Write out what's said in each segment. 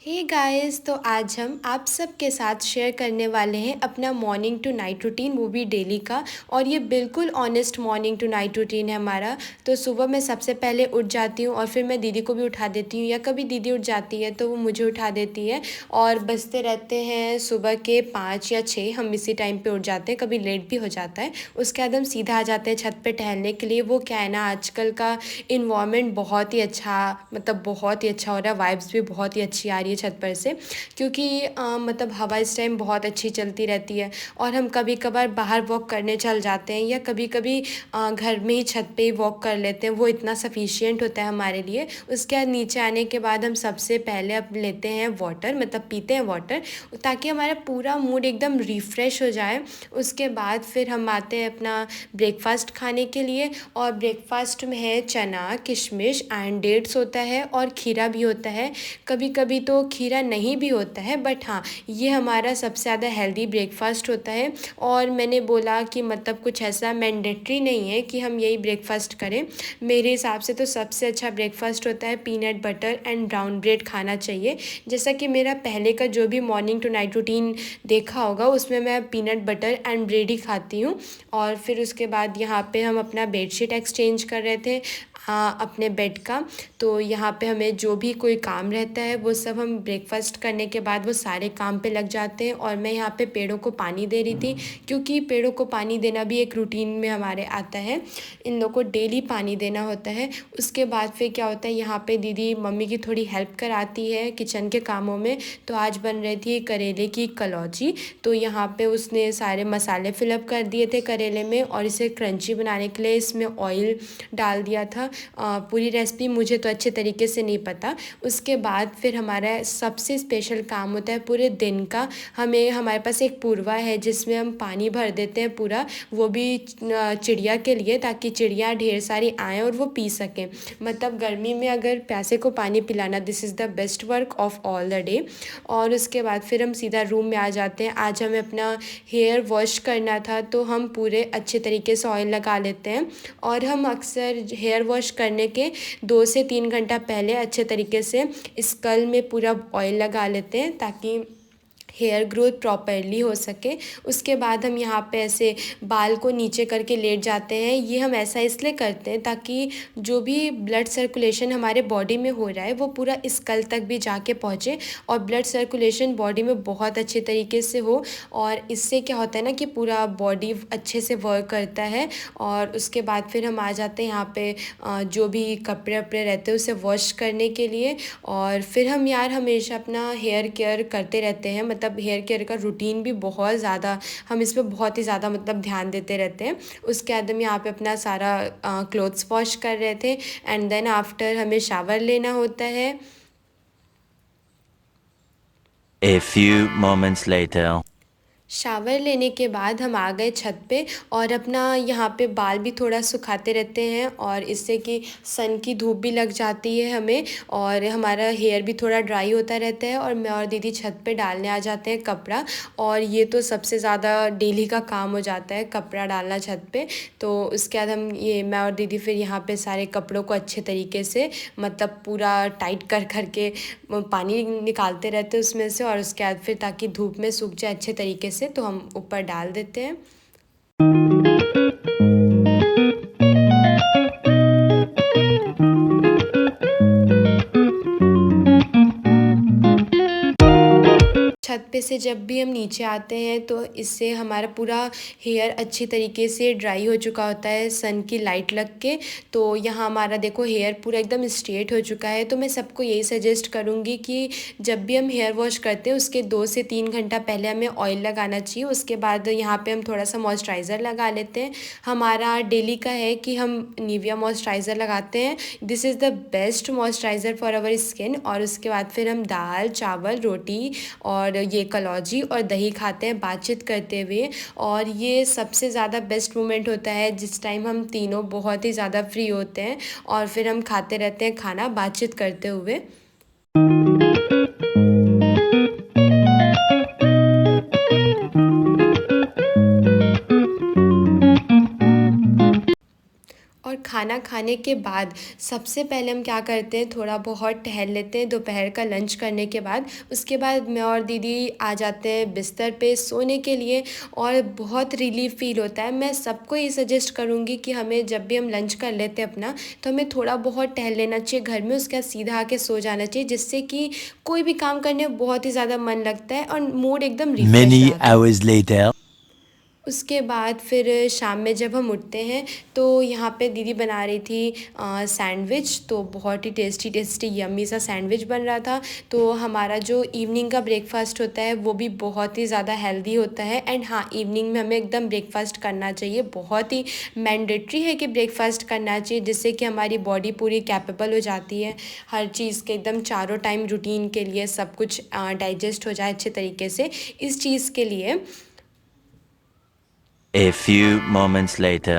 Hey guys, तो आज हम आप सबके साथ शेयर करने वाले हैं अपना मॉर्निंग टू नाइट रूटीन, वो भी डेली का। और ये बिल्कुल honest morning to night routine है हमारा। तो सुबह मैं सबसे पहले उठ जाती हूँ और फिर मैं दीदी को भी उठा देती हूँ, या कभी दीदी उठ जाती है तो वो मुझे उठा देती है। और बजते रहते हैं सुबह के 5 या 6, हम इसी टाइम पे उठ जाते हैं, कभी लेट भी हो जाता है। उसके बाद हम सीधा आ जाते हैं छत पे टहलने के लिए। वो क्या है ना, आजकल का इन्वायरमेंट बहुत ही अच्छा, मतलब बहुत ही अच्छा हो रहा है, वाइब्स भी बहुत ही अच्छी आ रही है छत पर से। क्योंकि मतलब हवा इस टाइम बहुत अच्छी चलती रहती है। और हम कभी कभार बाहर वॉक करने चल जाते हैं, या कभी कभी घर में ही छत पे ही वॉक कर लेते हैं, वो इतना सफिशियंट होता है हमारे लिए। उसके बाद नीचे आने के बाद हम सबसे पहले अब लेते हैं वाटर, मतलब पीते हैं वाटर, ताकि हमारा पूरा मूड एकदम रिफ़्रेश हो जाए। उसके बाद फिर हम आते हैं अपना ब्रेकफास्ट खाने के लिए। और ब्रेकफास्ट में है चना, किशमिश एंड डेट्स होता है, और खीरा भी होता है। कभी कभी तो खीरा नहीं भी होता है, बट हाँ, ये हमारा सबसे ज़्यादा हेल्दी ब्रेकफास्ट होता है। और मैंने बोला कि मतलब कुछ ऐसा मैंडेटरी नहीं है कि हम यही ब्रेकफास्ट करें। मेरे हिसाब से तो सबसे अच्छा ब्रेकफास्ट होता है peanut butter and brown bread खाना चाहिए। जैसा कि मेरा पहले का जो भी मॉर्निंग टू नाइट रूटीन देखा होगा, उसमें मैं पीनट बटर एंड ब्रेड ही खाती हूँ। और फिर उसके बाद यहाँ पे हम अपना बेडशीट एक्सचेंज कर रहे थे, अपने बेड का। तो यहाँ पे हमें जो भी कोई काम रहता है वो सब हम ब्रेकफास्ट करने के बाद वो सारे काम पे लग जाते हैं। और मैं यहाँ पे पेड़ों को पानी दे रही थी, क्योंकि पेड़ों को पानी देना भी एक रूटीन में हमारे आता है। इन लोगों को डेली पानी देना होता है। उसके बाद फिर क्या होता है, यहाँ पे दीदी मम्मी की थोड़ी हेल्प कराती है किचन के कामों में। तो आज बन रही थी करेले की कलौजी। तो यहाँ पे उसने सारे मसाले फिलअप कर दिए थे करेले में, और इसे क्रंची बनाने के लिए इसमें ऑयल डाल दिया था। पूरी रेसिपी मुझे तो अच्छे तरीके से नहीं पता। उसके बाद फिर हमारा सबसे स्पेशल काम होता है पूरे दिन का। हमारे पास एक पूर्वा है जिसमें हम पानी भर देते हैं पूरा, वो भी चिड़िया के लिए, ताकि चिड़िया ढेर सारी आएँ और वो पी सकें। मतलब गर्मी में अगर प्यासे को पानी पिलाना, this is the best work of all the day. और उसके बाद फिर हम सीधा रूम में आ जाते हैं। आज हमें अपना हेयर वॉश करना था, तो हम पूरे अच्छे तरीके से ऑयल लगा लेते हैं। और हम अक्सर हेयर वॉश करने के 2 से 3 घंटा पहले अच्छे तरीके से स्कल में पूरा ऑयल लगा लेते हैं, ताकि हेयर ग्रोथ प्रॉपरली हो सके। उसके बाद हम यहाँ पे ऐसे बाल को नीचे करके लेट जाते हैं। ये हम ऐसा इसलिए करते हैं ताकि जो भी ब्लड सर्कुलेशन हमारे बॉडी में हो रहा है वो पूरा स्कल तक भी जाके पहुँचे, और ब्लड सर्कुलेशन बॉडी में बहुत अच्छे तरीके से हो। और इससे क्या होता है ना कि पूरा बॉडी अच्छे से वर्क करता है। और उसके बाद फिर हम आ जाते हैं यहाँ पे जो भी कपड़े वपड़े रहते हैं उसे वॉश करने के लिए। और फिर हम यार हमेशा अपना हेयर केयर करते रहते हैं, मतलब हेयर केयर का रूटीन भी बहुत ज़्यादा, हम इस पे बहुत ही ज़्यादा मतलब ध्यान देते रहते हैं। उसके बाद हम यहाँ पे अपना सारा क्लोथ्स वॉश कर रहे थे, एंड देन आफ्टर हमें शावर लेना होता है। A few moments later. Shower लेने के बाद हम आ गए छत पे, और अपना यहाँ पे बाल भी थोड़ा सुखाते रहते हैं, और इससे कि सन की धूप भी लग जाती है हमें, और हमारा हेयर भी थोड़ा ड्राई होता रहता है। और मैं और दीदी छत पे डालने आ जाते हैं कपड़ा। और ये तो सबसे ज़्यादा डेली का काम हो जाता है, कपड़ा डालना छत पे। तो उसके बाद मैं और दीदी फिर यहाँ पे सारे कपड़ों को अच्छे तरीके से, मतलब पूरा टाइट कर कर के पानी निकालते रहते हैं उसमें से। और उसके बाद फिर ताकि धूप में सूख जाए अच्छे तरीके से, तो हम ऊपर डाल देते हैं। छत पे से जब भी हम नीचे आते हैं तो इससे हमारा पूरा हेयर अच्छी तरीके से ड्राई हो चुका होता है सन की लाइट लग के। तो यहाँ हमारा देखो हेयर पूरा एकदम स्ट्रेट हो चुका है। तो मैं सबको यही सजेस्ट करूँगी कि जब भी हम हेयर वॉश करते हैं उसके 2 से 3 घंटा पहले हमें ऑयल लगाना चाहिए। उसके बाद यहाँ पे हम थोड़ा सा मॉइस्चराइज़र लगा लेते हैं। हमारा डेली का है कि हम निविया मॉइस्चराइज़र लगाते हैं, this is the best moisturiser for our skin. और उसके बाद फिर हम दाल चावल रोटी और ये कलौजी और दही खाते हैं बातचीत करते हुए। और ये सबसे ज़्यादा बेस्ट मोमेंट होता है जिस टाइम हम तीनों बहुत ही ज़्यादा फ्री होते हैं, और फिर हम खाते रहते हैं खाना बातचीत करते हुए। और खाना खाने के बाद सबसे पहले हम क्या करते हैं, थोड़ा बहुत टहल लेते हैं दोपहर का लंच करने के बाद। उसके बाद मैं और दीदी आ जाते हैं बिस्तर पे सोने के लिए और बहुत रिलीफ़ फ़ील होता है। मैं सबको ये सजेस्ट करूँगी कि हमें जब भी हम लंच कर लेते हैं अपना, तो हमें थोड़ा बहुत टहल लेना चाहिए घर में, उसके बाद सीधा आके सो जाना चाहिए, जिससे कि कोई भी काम करने में बहुत ही ज़्यादा मन लगता है और मूड एकदम रिफ़्रेश Many रहता है। hours later. उसके बाद फिर शाम में जब हम उठते हैं तो यहाँ पे दीदी बना रही थी सैंडविच, तो बहुत ही टेस्टी टेस्टी यम्मी सा सैंडविच बन रहा था। तो हमारा जो इवनिंग का ब्रेकफास्ट होता है वो भी बहुत ही ज़्यादा हेल्दी होता है। एंड हाँ, इवनिंग में हमें एकदम ब्रेकफास्ट करना चाहिए, बहुत ही मैंडेटरी है कि ब्रेकफास्ट करना चाहिए, जिससे कि हमारी बॉडी पूरी कैपेबल हो जाती है हर चीज़ के, एकदम चारों टाइम रूटीन के लिए सब कुछ डाइजेस्ट हो जाए अच्छे तरीके से। इस चीज़ के लिए A few moments later.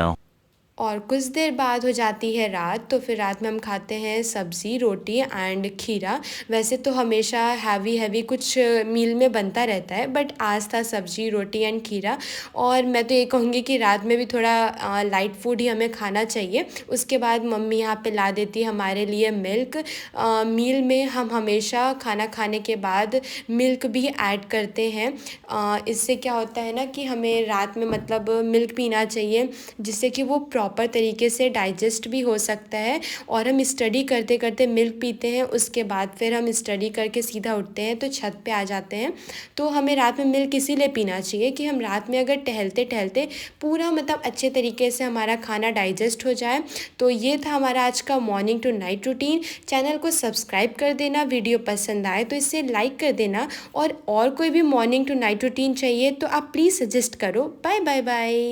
और कुछ देर बाद हो जाती है रात, तो फिर रात में हम खाते हैं सब्ज़ी, रोटी एंड खीरा। वैसे तो हमेशा हैवी कुछ मील में बनता रहता है, बट आज था सब्ज़ी, रोटी एंड खीरा। और मैं तो ये कहूँगी कि रात में भी थोड़ा लाइट फूड ही हमें खाना चाहिए। उसके बाद मम्मी यहाँ पे ला देती है हमारे लिए मिल्क। मील में हम हमेशा खाना खाने के बाद मिल्क भी ऐड करते हैं। इससे क्या होता है ना कि हमें रात में मतलब मिल्क पीना चाहिए, जिससे कि वो प्रॉपर तरीके से डाइजेस्ट भी हो सकता है। और हम स्टडी करते करते मिल्क पीते हैं, उसके बाद फिर हम स्टडी करके सीधा उठते हैं तो छत पे आ जाते हैं। तो हमें रात में मिल्क इसीलिए पीना चाहिए कि हम रात में अगर टहलते टहलते पूरा मतलब अच्छे तरीके से हमारा खाना डाइजेस्ट हो जाए। तो ये था हमारा आज का morning to night routine. Channel को सब्सक्राइब कर देना, वीडियो पसंद आए तो इसे लाइक कर देना, और कोई भी मॉर्निंग टू नाइट रूटीन चाहिए तो आप प्लीज़ सजेस्ट करो। Bye bye bye.